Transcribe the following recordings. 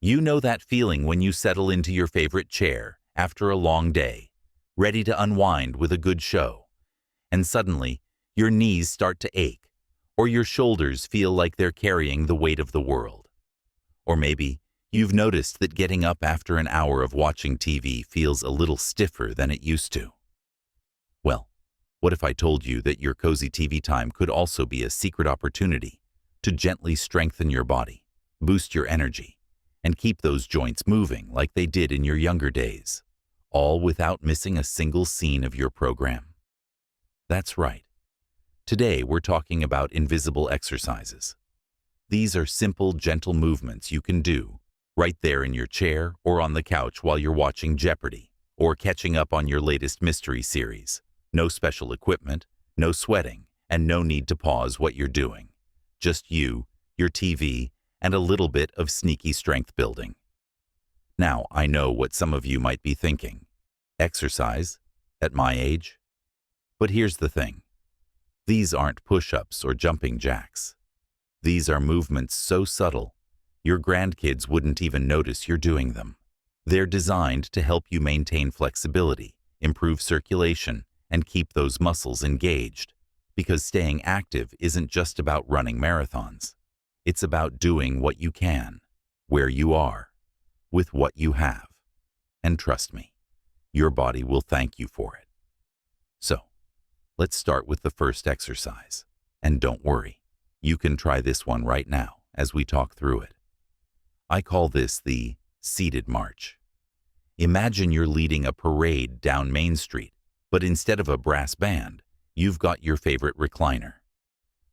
You know that feeling when you settle into your favorite chair after a long day, ready to unwind with a good show, and suddenly your knees start to ache, or your shoulders feel like they're carrying the weight of the world. Or maybe you've noticed that getting up after an hour of watching TV feels a little stiffer than it used to. Well, what if I told you that your cozy TV time could also be a secret opportunity to gently strengthen your body, boost your energy, and keep those joints moving like they did in your younger days, all without missing a single scene of your program? That's right. Today we're talking about invisible exercises. These are simple, gentle movements you can do right there in your chair or on the couch while you're watching Jeopardy or catching up on your latest mystery series. No special equipment, no sweating, and no need to pause what you're doing. Just you, your TV, and a little bit of sneaky strength building. Now, I know what some of you might be thinking. Exercise? At my age? But here's the thing. These aren't push-ups or jumping jacks. These are movements so subtle, your grandkids wouldn't even notice you're doing them. They're designed to help you maintain flexibility, improve circulation, and keep those muscles engaged. Because staying active isn't just about running marathons. It's about doing what you can, where you are, with what you have. And trust me, your body will thank you for it. So, let's start with the first exercise. And don't worry, you can try this one right now as we talk through it. I call this the seated march. Imagine you're leading a parade down Main Street, but instead of a brass band, you've got your favorite recliner.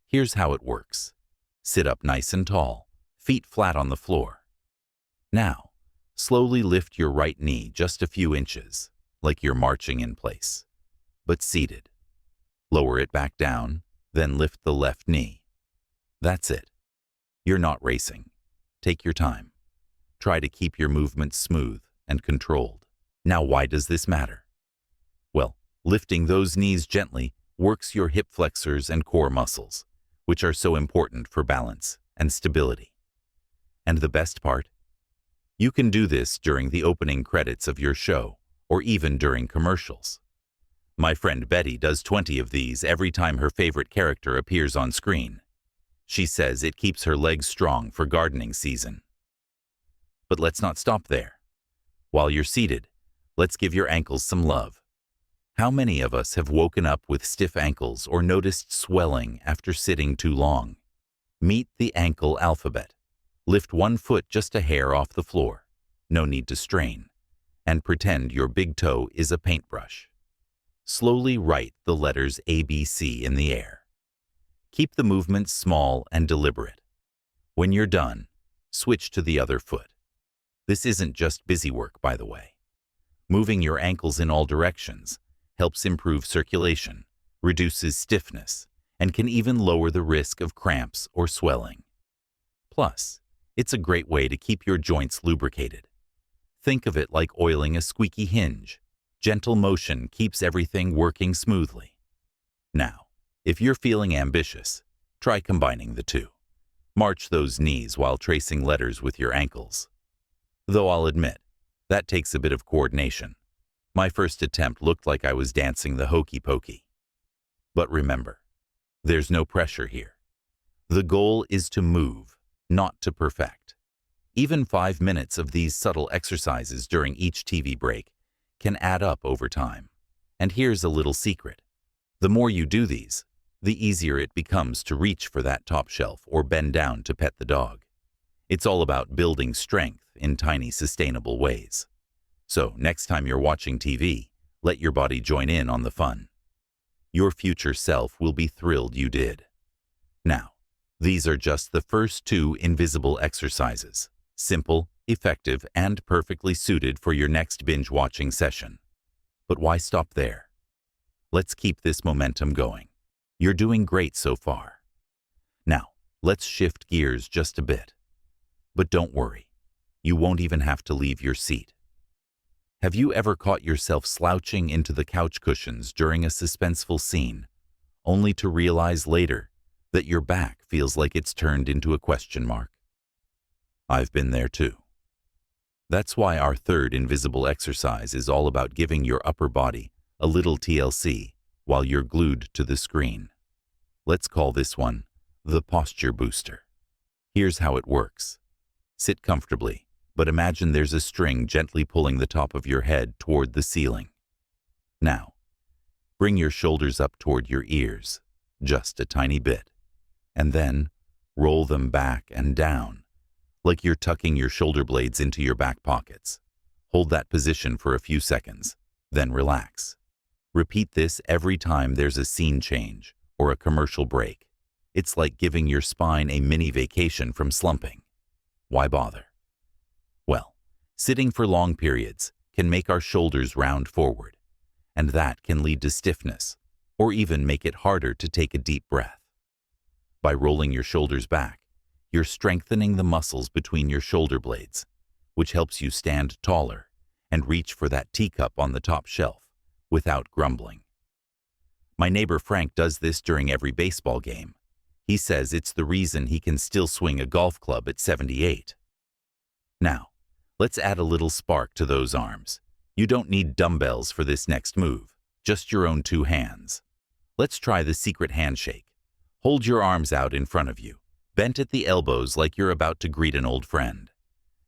Here's how it works. Sit up nice and tall, feet flat on the floor. Now, slowly lift your right knee just a few inches, like you're marching in place, but seated. Lower it back down, then lift the left knee. That's it. You're not racing. Take your time. Try to keep your movements smooth and controlled. Now, why does this matter? Well, lifting those knees gently works your hip flexors and core muscles, which are so important for balance and stability. And the best part? You can do this during the opening credits of your show, or even during commercials. My friend Betty does 20 of these every time her favorite character appears on screen. She says it keeps her legs strong for gardening season. But let's not stop there. While you're seated, let's give your ankles some love. How many of us have woken up with stiff ankles or noticed swelling after sitting too long? Meet the ankle alphabet. Lift one foot just a hair off the floor. No need to strain. And pretend your big toe is a paintbrush. Slowly write the letters ABC in the air. Keep the movements small and deliberate. When you're done, switch to the other foot. This isn't just busy work, by the way. Moving your ankles in all directions helps improve circulation, reduces stiffness, and can even lower the risk of cramps or swelling. Plus, it's a great way to keep your joints lubricated. Think of it like oiling a squeaky hinge. Gentle motion keeps everything working smoothly. Now, if you're feeling ambitious, try combining the two. March those knees while tracing letters with your ankles. Though I'll admit, that takes a bit of coordination. My first attempt looked like I was dancing the hokey pokey. But remember, there's no pressure here. The goal is to move, not to perfect. Even 5 minutes of these subtle exercises during each TV break can add up over time. And here's a little secret. The more you do these, the easier it becomes to reach for that top shelf or bend down to pet the dog. It's all about building strength in tiny, sustainable ways. So next time you're watching TV, let your body join in on the fun. Your future self will be thrilled you did. Now, these are just the first 2 invisible exercises. Simple, effective, and perfectly suited for your next binge-watching session. But why stop there? Let's keep this momentum going. You're doing great so far. Now, let's shift gears just a bit. But don't worry, you won't even have to leave your seat. Have you ever caught yourself slouching into the couch cushions during a suspenseful scene, only to realize later that your back feels like it's turned into a question mark? I've been there too. That's why our third invisible exercise is all about giving your upper body a little TLC while you're glued to the screen. Let's call this one the posture booster. Here's how it works. Sit comfortably, but imagine there's a string gently pulling the top of your head toward the ceiling. Now, bring your shoulders up toward your ears, just a tiny bit, and then roll them back and down, like you're tucking your shoulder blades into your back pockets. Hold that position for a few seconds, then relax. Repeat this every time there's a scene change or a commercial break. It's like giving your spine a mini vacation from slumping. Why bother? Well, sitting for long periods can make our shoulders round forward, and that can lead to stiffness or even make it harder to take a deep breath. By rolling your shoulders back, you're strengthening the muscles between your shoulder blades, which helps you stand taller and reach for that teacup on the top shelf without grumbling. My neighbor Frank does this during every baseball game. He says it's the reason he can still swing a golf club at 78. Now, let's add a little spark to those arms. You don't need dumbbells for this next move, just your own two hands. Let's try the secret handshake. Hold your arms out in front of you, bent at the elbows like you're about to greet an old friend.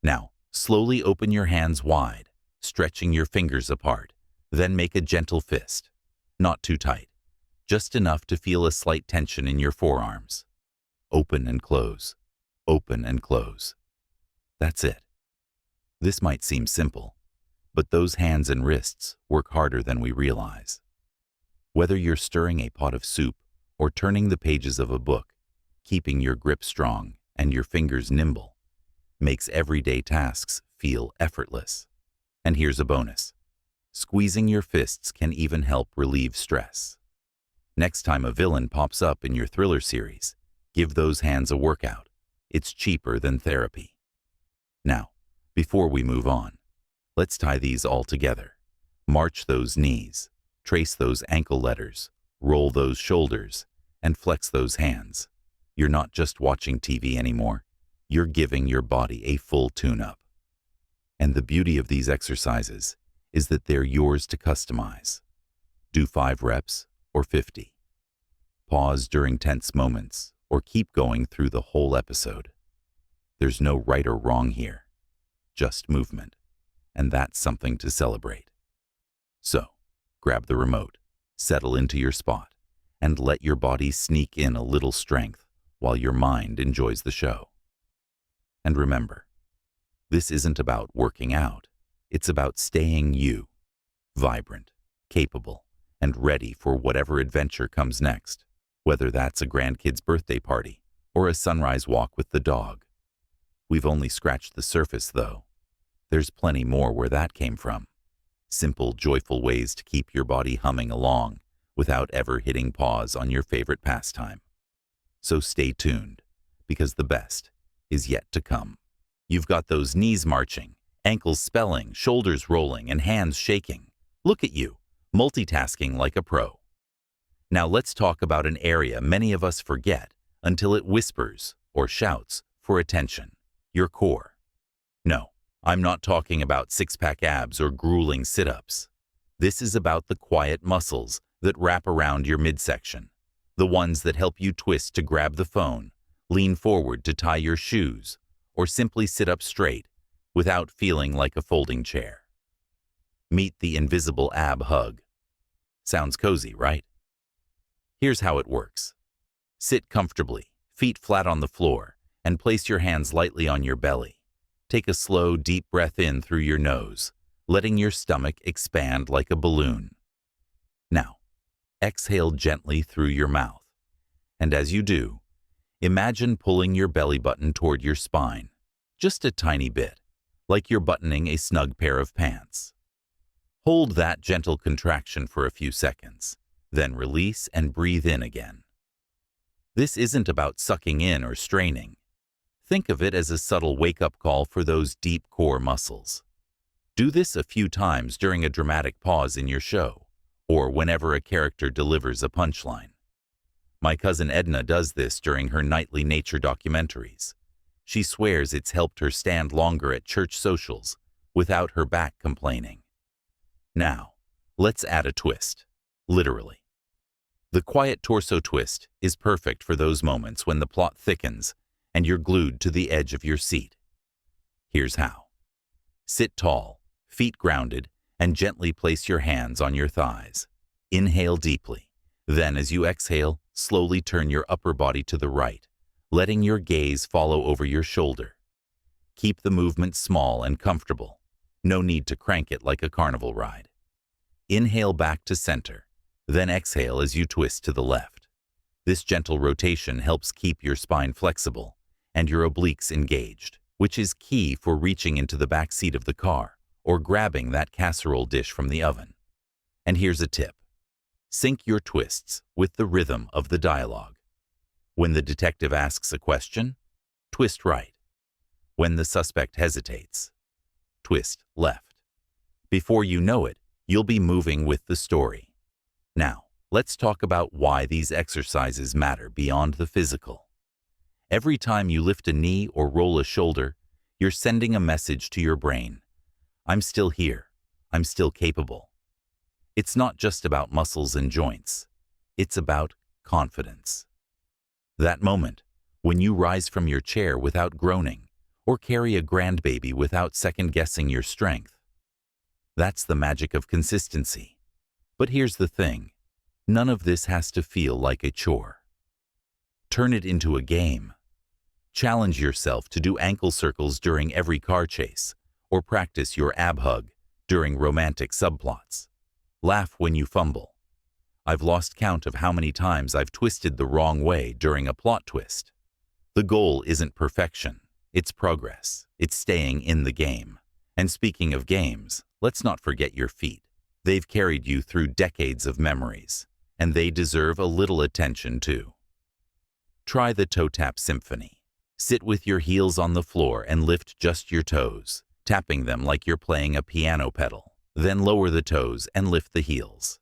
Now, slowly open your hands wide, stretching your fingers apart, then make a gentle fist. Not too tight, just enough to feel a slight tension in your forearms. Open and close, open and close. That's it. This might seem simple, but those hands and wrists work harder than we realize. Whether you're stirring a pot of soup or turning the pages of a book, keeping your grip strong and your fingers nimble makes everyday tasks feel effortless. And here's a bonus. Squeezing your fists can even help relieve stress. Next time a villain pops up in your thriller series, give those hands a workout. It's cheaper than therapy. Now, before we move on, let's tie these all together. March those knees, trace those ankle letters, roll those shoulders, and flex those hands. You're not just watching TV anymore. You're giving your body a full tune-up. And the beauty of these exercises is that they're yours to customize. Do 5 reps or 50. Pause during tense moments or keep going through the whole episode. There's no right or wrong here, just movement, and that's something to celebrate. So, grab the remote, settle into your spot, and let your body sneak in a little strength while your mind enjoys the show. And remember, this isn't about working out. It's about staying you, vibrant, capable, and ready for whatever adventure comes next, whether that's a grandkid's birthday party or a sunrise walk with the dog. We've only scratched the surface, though. There's plenty more where that came from. Simple, joyful ways to keep your body humming along without ever hitting pause on your favorite pastime. So stay tuned, because the best is yet to come. You've got those knees marching, ankles spelling, shoulders rolling, and hands shaking. Look at you, multitasking like a pro. Now let's talk about an area many of us forget until it whispers or shouts for attention: your core. No, I'm not talking about six-pack abs or grueling sit-ups. This is about the quiet muscles that wrap around your midsection, the ones that help you twist to grab the phone, lean forward to tie your shoes, or simply sit up straight without feeling like a folding chair. Meet the invisible ab hug. Sounds cozy, right? Here's how it works. Sit comfortably, feet flat on the floor, and place your hands lightly on your belly. Take a slow, deep breath in through your nose, letting your stomach expand like a balloon. Now, exhale gently through your mouth. And as you do, imagine pulling your belly button toward your spine, just a tiny bit, like you're buttoning a snug pair of pants. Hold that gentle contraction for a few seconds, then release and breathe in again. This isn't about sucking in or straining. Think of it as a subtle wake-up call for those deep core muscles. Do this a few times during a dramatic pause in your show, or whenever a character delivers a punchline. My cousin Edna does this during her nightly nature documentaries. She swears it's helped her stand longer at church socials without her back complaining. Now, let's add a twist, literally. The quiet torso twist is perfect for those moments when the plot thickens and you're glued to the edge of your seat. Here's how. Sit tall, feet grounded, and gently place your hands on your thighs. Inhale deeply. Then, as you exhale, slowly turn your upper body to the right, letting your gaze follow over your shoulder. Keep the movement small and comfortable. No need to crank it like a carnival ride. Inhale back to center, then exhale as you twist to the left. This gentle rotation helps keep your spine flexible and your obliques engaged, which is key for reaching into the back seat of the car or grabbing that casserole dish from the oven. And here's a tip. Sync your twists with the rhythm of the dialogue. When the detective asks a question, twist right. When the suspect hesitates, twist left. Before you know it, you'll be moving with the story. Now, let's talk about why these exercises matter beyond the physical. Every time you lift a knee or roll a shoulder, you're sending a message to your brain. I'm still here. I'm still capable. It's not just about muscles and joints. It's about confidence. That moment, when you rise from your chair without groaning, or carry a grandbaby without second-guessing your strength. That's the magic of consistency. But here's the thing. None of this has to feel like a chore. Turn it into a game. Challenge yourself to do ankle circles during every car chase, or practice your ab hug during romantic subplots. Laugh when you fumble. I've lost count of how many times I've twisted the wrong way during a plot twist. The goal isn't perfection. It's progress. It's staying in the game. And speaking of games, let's not forget your feet. They've carried you through decades of memories, and they deserve a little attention too. Try the toe tap symphony. Sit with your heels on the floor and lift just your toes, tapping them like you're playing a piano pedal. Then lower the toes and lift the heels.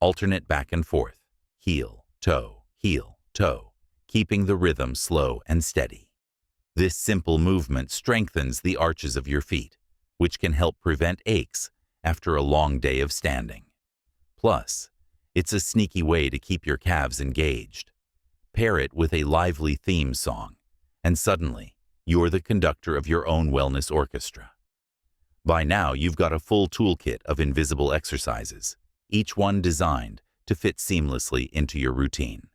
Alternate back and forth, heel, toe, keeping the rhythm slow and steady. This simple movement strengthens the arches of your feet, which can help prevent aches after a long day of standing. Plus, it's a sneaky way to keep your calves engaged. Pair it with a lively theme song, and suddenly, you're the conductor of your own wellness orchestra. By now, you've got a full toolkit of invisible exercises, each one designed to fit seamlessly into your routine.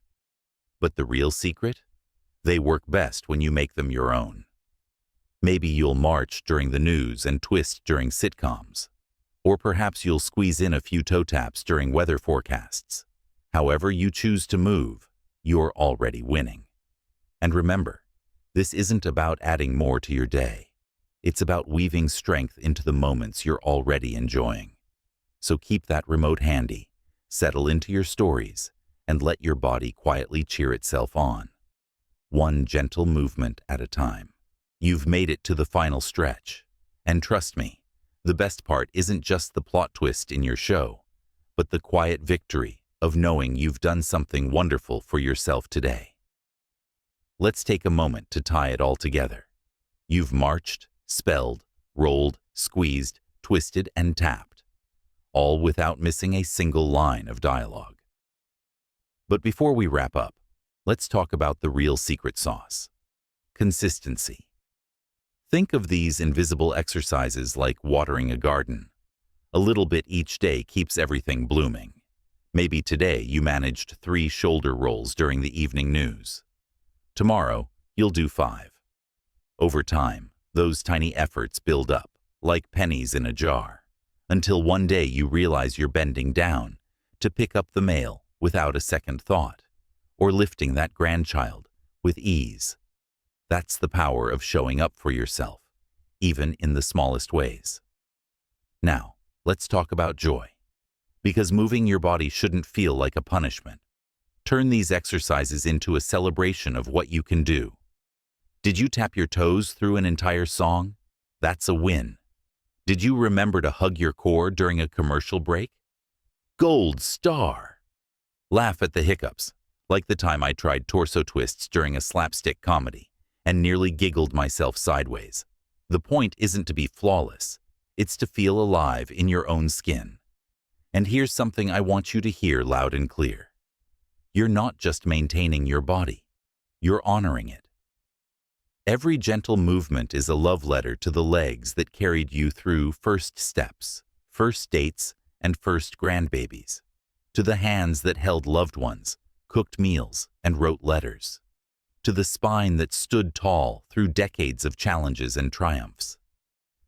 But the real secret? They work best when you make them your own. Maybe you'll march during the news and twist during sitcoms. Or perhaps you'll squeeze in a few toe taps during weather forecasts. However you choose to move, you're already winning. And remember, this isn't about adding more to your day. It's about weaving strength into the moments you're already enjoying. So keep that remote handy, settle into your stories, and let your body quietly cheer itself on. One gentle movement at a time. You've made it to the final stretch. And trust me, the best part isn't just the plot twist in your show, but the quiet victory of knowing you've done something wonderful for yourself today. Let's take a moment to tie it all together. You've marched, spelled, rolled, squeezed, twisted, and tapped, all without missing a single line of dialogue. But before we wrap up, let's talk about the real secret sauce: consistency. Think of these invisible exercises like watering a garden. A little bit each day keeps everything blooming. Maybe today you managed 3 shoulder rolls during the evening news. Tomorrow, you'll do 5. Over time, those tiny efforts build up, like pennies in a jar, until one day you realize you're bending down to pick up the mail without a second thought, or lifting that grandchild with ease. That's the power of showing up for yourself, even in the smallest ways. Now, let's talk about joy. Because moving your body shouldn't feel like a punishment. Turn these exercises into a celebration of what you can do. Did you tap your toes through an entire song? That's a win. Did you remember to hug your core during a commercial break? Gold star! Laugh at the hiccups, like the time I tried torso twists during a slapstick comedy and nearly giggled myself sideways. The point isn't to be flawless. It's to feel alive in your own skin. And here's something I want you to hear loud and clear. You're not just maintaining your body. You're honoring it. Every gentle movement is a love letter to the legs that carried you through first steps, first dates, and first grandbabies. To the hands that held loved ones, cooked meals, and wrote letters. To the spine that stood tall through decades of challenges and triumphs.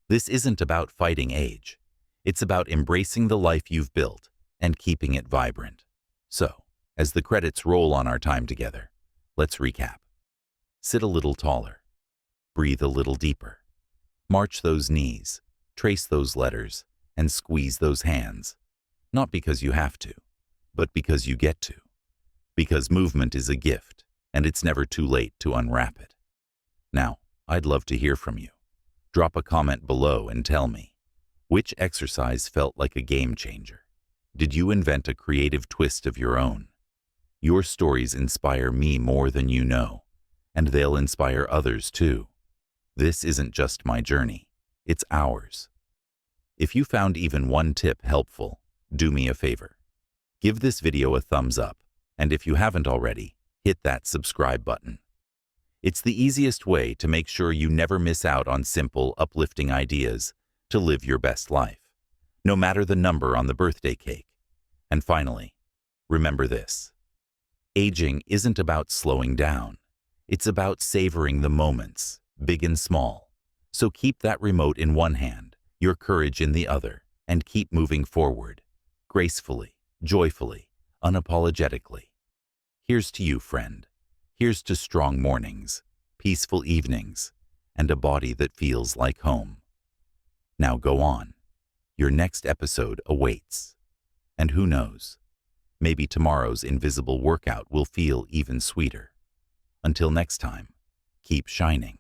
This isn't about fighting age. It's about embracing the life you've built and keeping it vibrant. So, as the credits roll on our time together, let's recap. Sit a little taller. Breathe a little deeper. March those knees, trace those letters, and squeeze those hands. Not because you have to, but because you get to. Because movement is a gift, and it's never too late to unwrap it. Now, I'd love to hear from you. Drop a comment below and tell me, which exercise felt like a game changer? Did you invent a creative twist of your own? Your stories inspire me more than you know, and they'll inspire others too. This isn't just my journey, it's ours. If you found even one tip helpful, do me a favor. Give this video a thumbs up, and if you haven't already, hit that subscribe button. It's the easiest way to make sure you never miss out on simple, uplifting ideas to live your best life, no matter the number on the birthday cake. And finally, remember this. Aging isn't about slowing down. It's about savoring the moments, big and small. So keep that remote in one hand, your courage in the other, and keep moving forward, gracefully, joyfully, unapologetically. Here's to you, friend. Here's to strong mornings, peaceful evenings, and a body that feels like home. Now go on. Your next episode awaits. And who knows, maybe tomorrow's invisible workout will feel even sweeter. Until next time, keep shining.